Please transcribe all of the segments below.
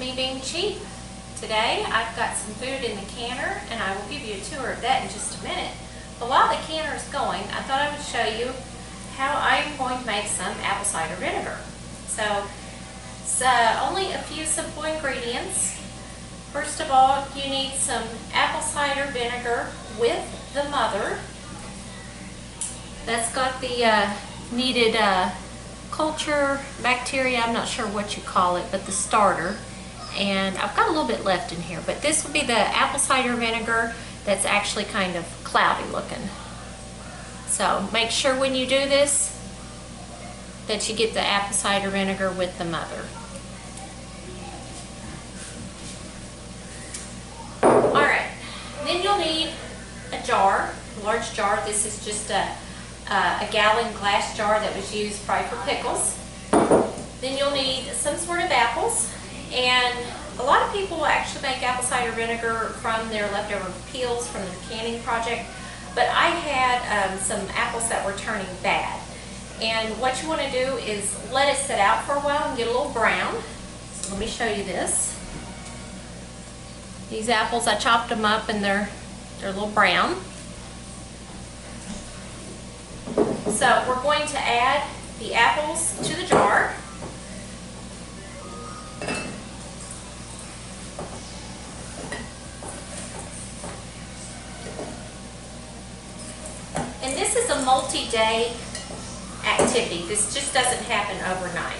Me Being Cheap. Today I've got some food in the canner and I will give you a tour of that in just a minute. But while the canner is going, I thought I would show you how I'm going to make some apple cider vinegar. So it's only a few simple ingredients. First of all, you need some apple cider vinegar with the mother. That's got the needed culture bacteria, I'm not sure what you call it, but the starter. And I've got a little bit left in here, but this would be the apple cider vinegar that's actually kind of cloudy looking. So make sure when you do this that you get the apple cider vinegar with the mother. Alright, then you'll need a jar, a large jar. This is just a gallon glass jar that was used probably for pickles. Then you'll need some sort of apples, and a lot of people will actually make apple cider vinegar from their leftover peels from the canning project, but I had some apples that were turning bad. And what you want to do is let it sit out for a while and get a little brown. So let me show you this. These apples, I chopped them up and they're a little brown. So we're going to add the apples to the jar. And this is a multi-day activity. This just doesn't happen overnight.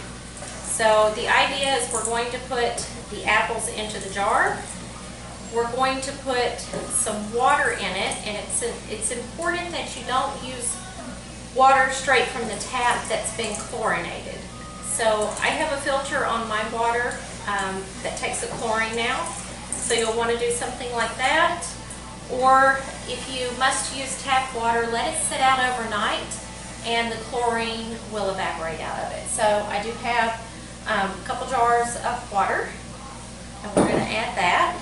So the idea is we're going to put the apples into the jar. We're going to put some water in it, and it's important that you don't use water straight from the tap that's been chlorinated. So I have a filter on my water that takes the chlorine out. So you'll want to do something like that. Or if you must use tap water, let it sit out overnight and the chlorine will evaporate out of it. So I do have a couple jars of water, and we're going to add that.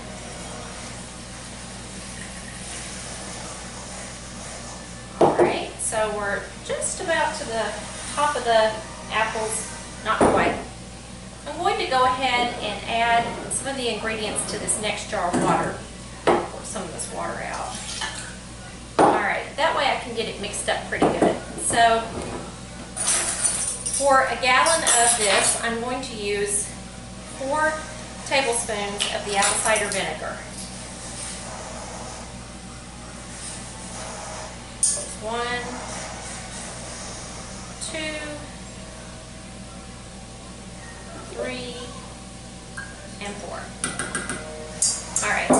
Alright, so we're just about to the top of the apples, not quite. I'm going to go ahead and add some of the ingredients to this next jar of water. Pour some of this water out. Alright, that way I can get it mixed up pretty good. So for a gallon of this, I'm going to use 4 tablespoons of the apple cider vinegar. 1, 2, 3, and 4. Alright.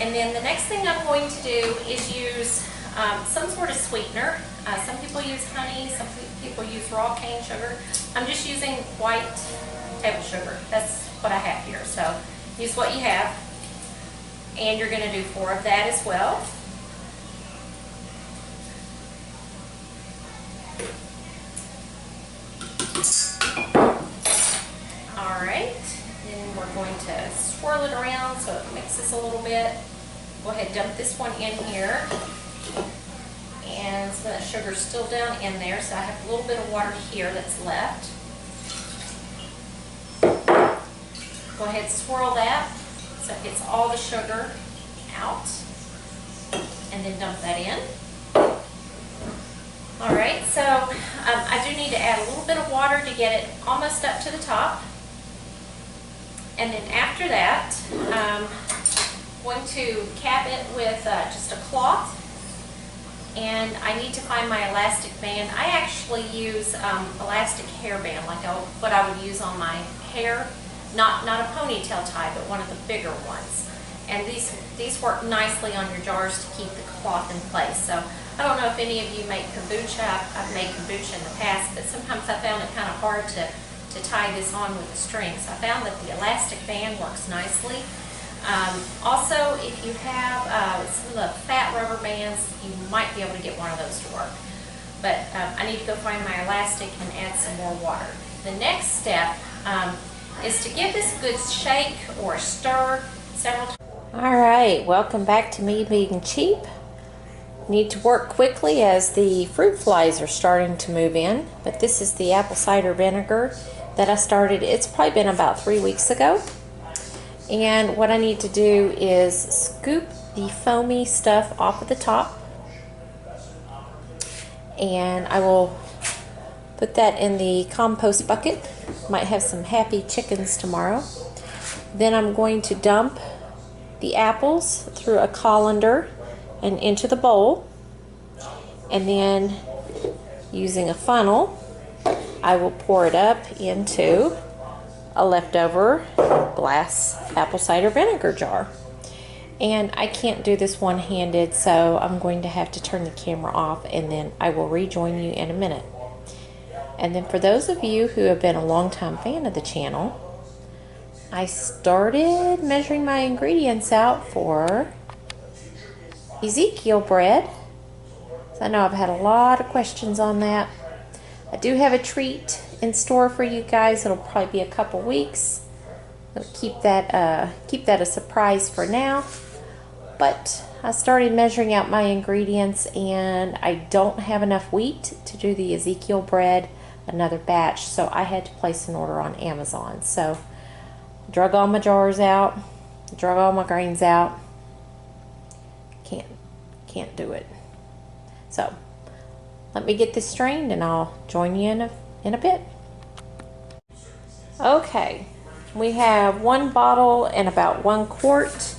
And then the next thing I'm going to do is use some sort of sweetener. Some people use honey, some people use raw cane sugar. I'm just using white table sugar. That's what I have here. So use what you have. And you're going to do 4 of that as well. Alright, then we're going to swirl it around so it mixes a little bit. Go ahead and dump this one in here. And some of that sugar's still down in there, so I have a little bit of water here that's left. Go ahead and swirl that so it gets all the sugar out. And then dump that in. Alright, so I do need to add a little bit of water to get it almost up to the top. And then after that, I'm going to cap it with just a cloth. And I need to find my elastic band. I actually use elastic hairband, like what I would use on my hair. Not a ponytail tie, but one of the bigger ones. And these work nicely on your jars to keep the cloth in place. So I don't know if any of you make kombucha. I've made kombucha in the past, but sometimes I found it kind of hard to tie this on with a string. So I found that the elastic band works nicely. Also, if you have some of the fat rubber bands, you might be able to get one of those to work. But I need to go find my elastic and add some more water. The next step is to give this a good shake or stir several times. Alright, welcome back to Me Being Cheap. Need to work quickly as the fruit flies are starting to move in, but this is the apple cider vinegar that I started. It's probably been about 3 weeks ago. And what I need to do is scoop the foamy stuff off of the top. And I will put that in the compost bucket. Might have some happy chickens tomorrow. Then I'm going to dump the apples through a colander and into the bowl. And then using a funnel, I will pour it up into a leftover glass apple cider vinegar jar. And I can't do this one-handed, so I'm going to have to turn the camera off, and then I will rejoin you in a minute. And then for those of you who have been a long-time fan of the channel, I started measuring my ingredients out for Ezekiel bread. So I know I've had a lot of questions on that. I do have a treat in store for you guys. It'll probably be a couple weeks. I'll keep that a surprise for now. But I started measuring out my ingredients, and I don't have enough wheat to do the Ezekiel bread, another batch, so I had to place an order on Amazon. So drug all my jars out, drug all my grains out. Can't do it. So let me get this strained, and I'll join you in a bit. Okay, we have 1 bottle and about 1 quart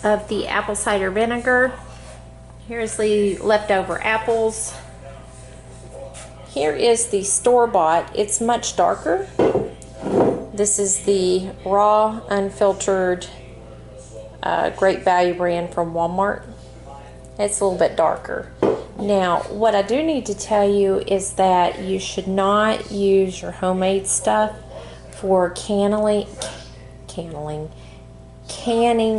of the apple cider vinegar. Here's the leftover apples. Here is the store-bought. It's much darker. This is the raw, unfiltered, Great Value brand from Walmart. It's a little bit darker. Now, what I do need to tell you is that you should not use your homemade stuff for canning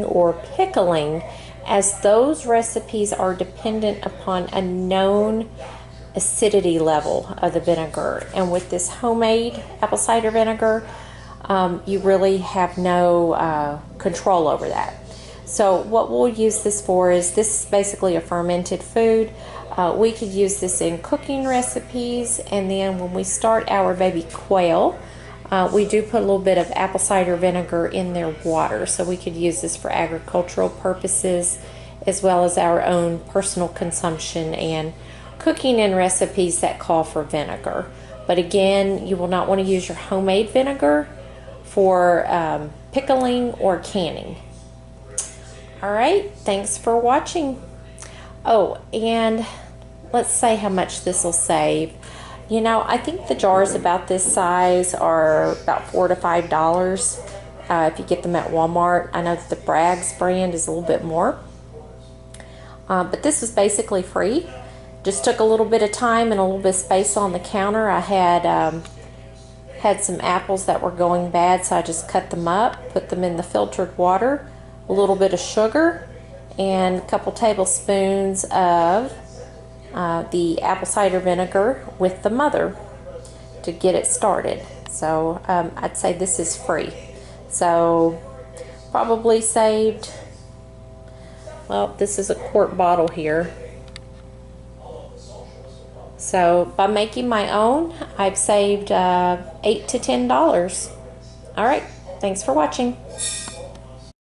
or pickling, as those recipes are dependent upon a known acidity level of the vinegar. And with this homemade apple cider vinegar, you really have no control over that. So what we'll use this for is, this is basically a fermented food. We could use this in cooking recipes, and then when we start our baby quail, we do put a little bit of apple cider vinegar in their water, so we could use this for agricultural purposes as well as our own personal consumption and cooking in recipes that call for vinegar. But again, you will not want to use your homemade vinegar for pickling or canning. All right, thanks for watching. Oh, and let's say how much this will save. You know, I think the jars about this size are about $4 to $5 if you get them at Walmart. I know that the Bragg's brand is a little bit more. But this was basically free. Just took a little bit of time and a little bit of space on the counter. I had some apples that were going bad, so I just cut them up, put them in the filtered water, a little bit of sugar, and a couple tablespoons of the apple cider vinegar with the mother to get it started. So I'd say this is free. So probably saved, well, this is a quart bottle here. So by making my own, I've saved $8 to $10. All right, thanks for watching.